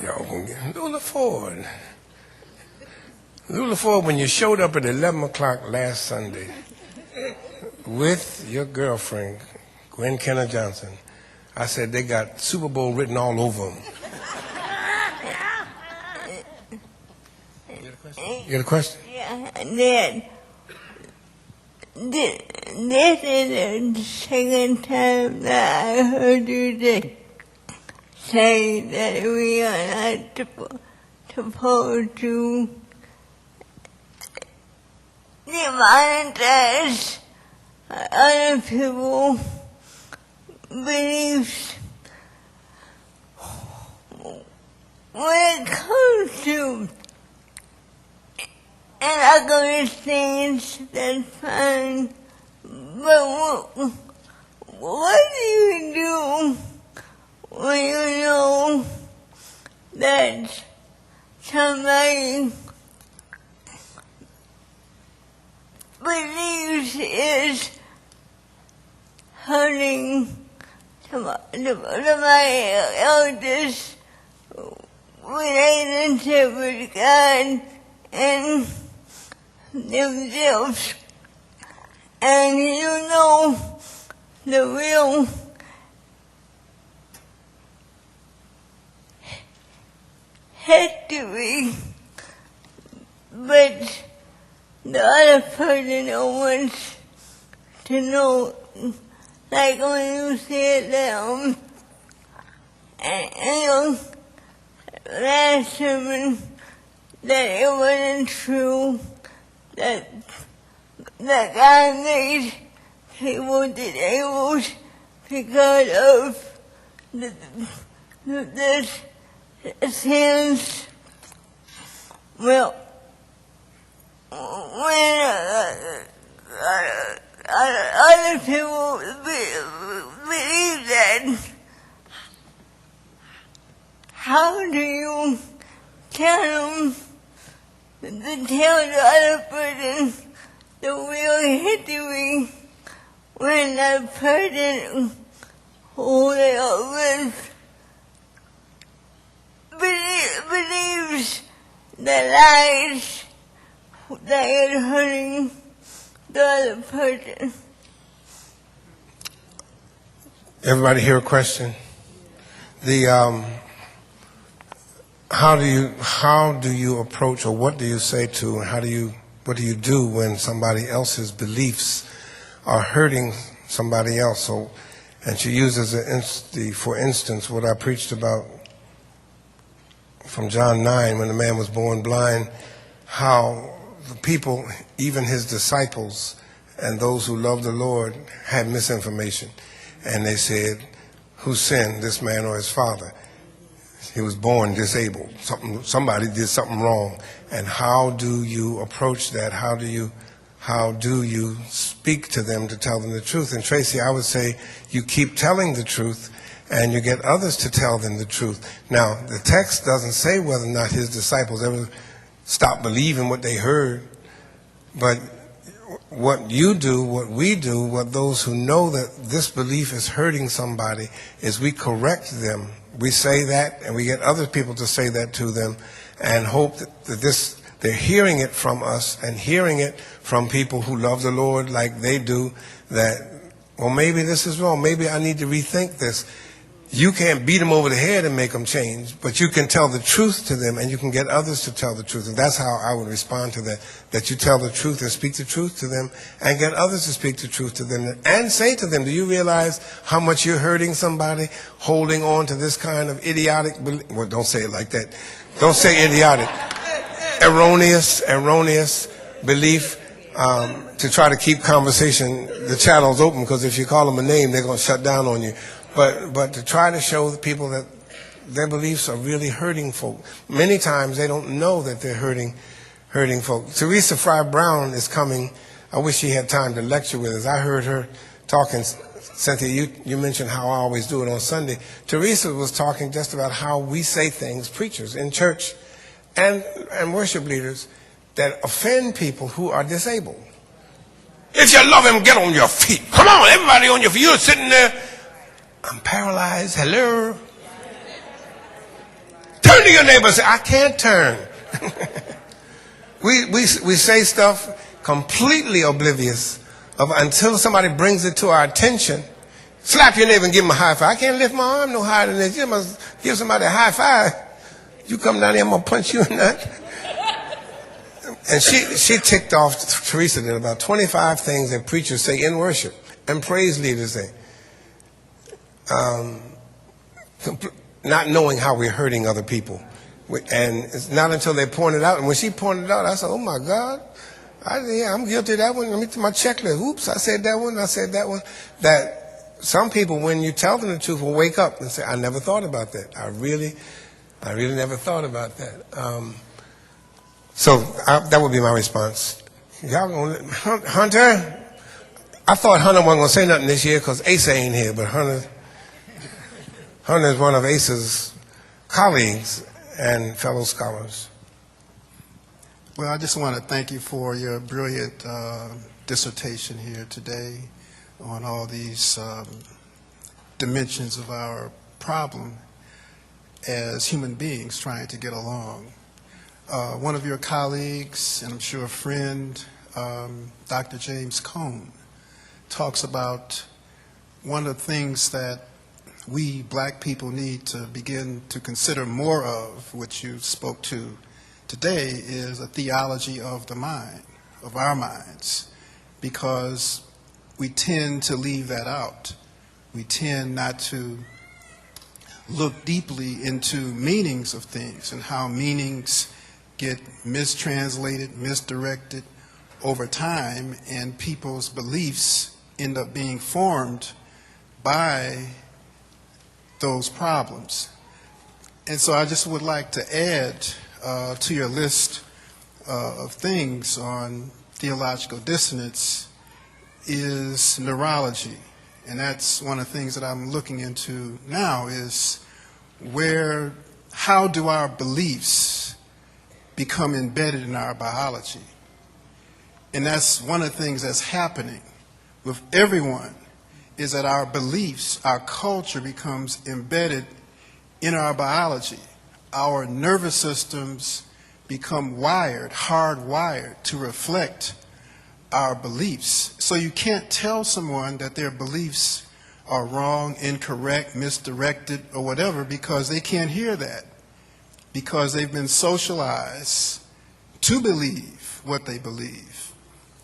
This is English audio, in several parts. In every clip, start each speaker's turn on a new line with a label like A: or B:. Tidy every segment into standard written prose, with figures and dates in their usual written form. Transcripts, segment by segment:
A: Y'all gonna get Lula Ford. Lula Ford, when you showed up at 11 o'clock last Sunday with your girlfriend, Gwen Kenner Johnson, I said they got Super Bowl written all over them. You got a question?
B: Yeah, Dad. This is the second time that I heard you say that we are not supposed to demonetize other people's beliefs. When it comes to other things, that's fine. But what do you do when you know that somebody believes is hurting somebody else's relationship with God and themselves, and you know the real history, but the other person wants to know, like when you said that, last sermon, that it wasn't true, that God made people disabled because of the sins. Well, when other people believe that, how do you tell them to tell the other person the real history when that person who they are with believes the lies that is hurting the other person?
A: Everybody hear a question? How do you approach, or what do you say to, and what do you do when somebody else's beliefs are hurting somebody else? So, and she uses for instance what I preached about from John 9 when the man was born blind, how the people, even his disciples and those who loved the Lord, had misinformation, and they said, who sinned, this man or his father? He was born disabled. Somebody did something wrong. And how do you approach that? How do you speak to them to tell them the truth? And Tracy, I would say you keep telling the truth and you get others to tell them the truth. Now, the text doesn't say whether or not his disciples ever stopped believing what they heard. But what you do, what we do, what those who know that this belief is hurting somebody, is we correct them. We say that, and we get other people to say that to them, and hope that they're hearing it from us and hearing it from people who love the Lord like they do, that, well, maybe this is wrong. Maybe I need to rethink this. You can't beat them over the head and make them change, but you can tell the truth to them, and you can get others to tell the truth. And that's how I would respond to that, that you tell the truth and speak the truth to them and get others to speak the truth to them and say to them, do you realize how much you're hurting somebody holding on to this kind of idiotic belief? Well, don't say it like that. Don't say idiotic. Erroneous belief, to try to keep conversation, the channels open, because if you call them a name, they're going to shut down on you. But to try to show the people that their beliefs are really hurting folk. Many times they don't know that they're hurting folk. Teresa Fry Brown is coming. I wish she had time to lecture with us. I heard her talking. Cynthia, you mentioned how I always do it on Sunday. Teresa was talking just about how we say things, preachers in church and worship leaders, that offend people who are disabled. If you love him, get on your feet. Come on, everybody on your feet. You're sitting there. I'm paralyzed. Hello. Turn Turn to your neighbor and say, I can't turn. we say stuff completely oblivious of until somebody brings it to our attention. Slap your neighbor and give him a high five. I can't lift my arm no higher than this. You must give somebody a high five. You come down here, I'm going to punch you in that. And she ticked off Teresa did about 25 things that preachers say in worship and praise leaders say. Not knowing how we're hurting other people. And it's not until they point it out. And when she pointed it out, I said, oh my God, I'm guilty of that one. Let me do my checklist. Oops, I said that one, That some people, when you tell them the truth, will wake up and say, I never thought about that. I really never thought about that. So that would be my response. Y'all gonna, Hunter, I thought Hunter wasn't going to say nothing this year because Asa ain't here, but Hunter is one of Asa's colleagues and fellow scholars.
C: Well, I just want to thank you for your brilliant dissertation here today on all these dimensions of our problem as human beings trying to get along. One of your colleagues, and I'm sure a friend, Dr. James Cone, talks about one of the things that we black people need to begin to consider more of, which you spoke to today, is a theology of the mind, of our minds, because we tend to leave that out. We tend not to look deeply into meanings of things and how meanings get mistranslated, misdirected over time, and people's beliefs end up being formed by those problems. And so I just would like to add to your list of things on theological dissonance is neurology. And that's one of the things that I'm looking into now is how do our beliefs become embedded in our biology? And that's one of the things that's happening with everyone, is that our beliefs, our culture becomes embedded in our biology. Our nervous systems become hardwired to reflect our beliefs. So you can't tell someone that their beliefs are wrong, incorrect, misdirected, or whatever, because they can't hear that, because they've been socialized to believe what they believe.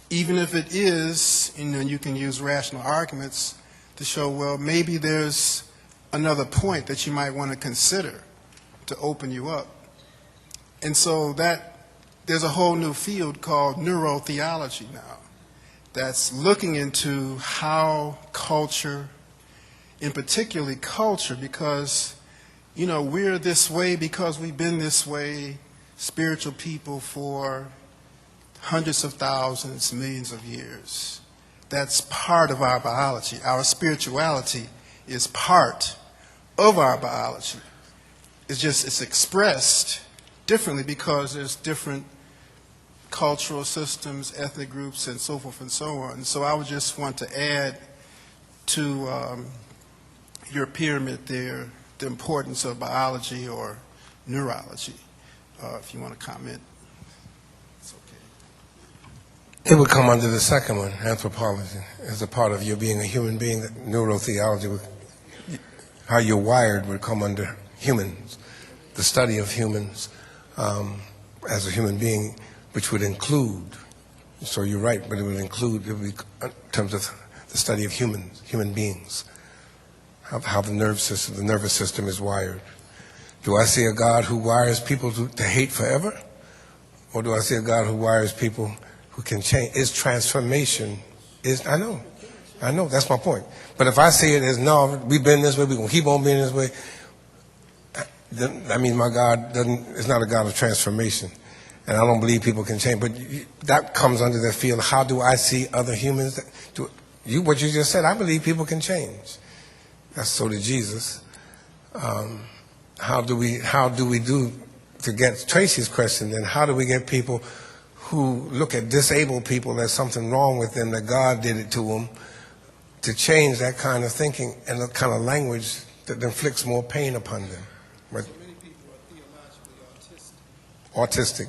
C: Even if it is, you can use rational arguments to show, well, maybe there's another point that you might want to consider to open you up. And so there's a whole new field called neurotheology now that's looking into how culture, and particularly culture, because, we're this way because we've been this way, spiritual people, for hundreds of thousands, millions of years. That's part of our biology. Our spirituality is part of our biology. It's expressed differently because there's different cultural systems, ethnic groups, and so forth and so on. So I would just want to add to your pyramid there the importance of biology or neurology. If you want to comment, it's okay.
A: It would come under the second one, anthropology, as a part of you being a human being. Neurotheology, how you're wired, would come under humans, the study of humans as a human being, which would include, so you're right, but it would include, it would be in terms of the study of human beings, how the nervous system is wired. Do I see a God who wires people to hate forever? Or do I see a God who wires people who can change? Is transformation, I know, that's my point. But if I see it as, no, we've been this way, we're going to keep on being this way, then that means my God is not a God of transformation. And I don't believe people can change. But that comes under the field, how do I see other humans? What you just said, I believe people can change. So did Jesus. How do we do, to get Tracy's question, then how do we get people who look at disabled people, there's something wrong with them, that God did it to them, to change that kind of thinking and the kind of language that inflicts more pain upon them? But,
C: so many people are theologically
A: autistic.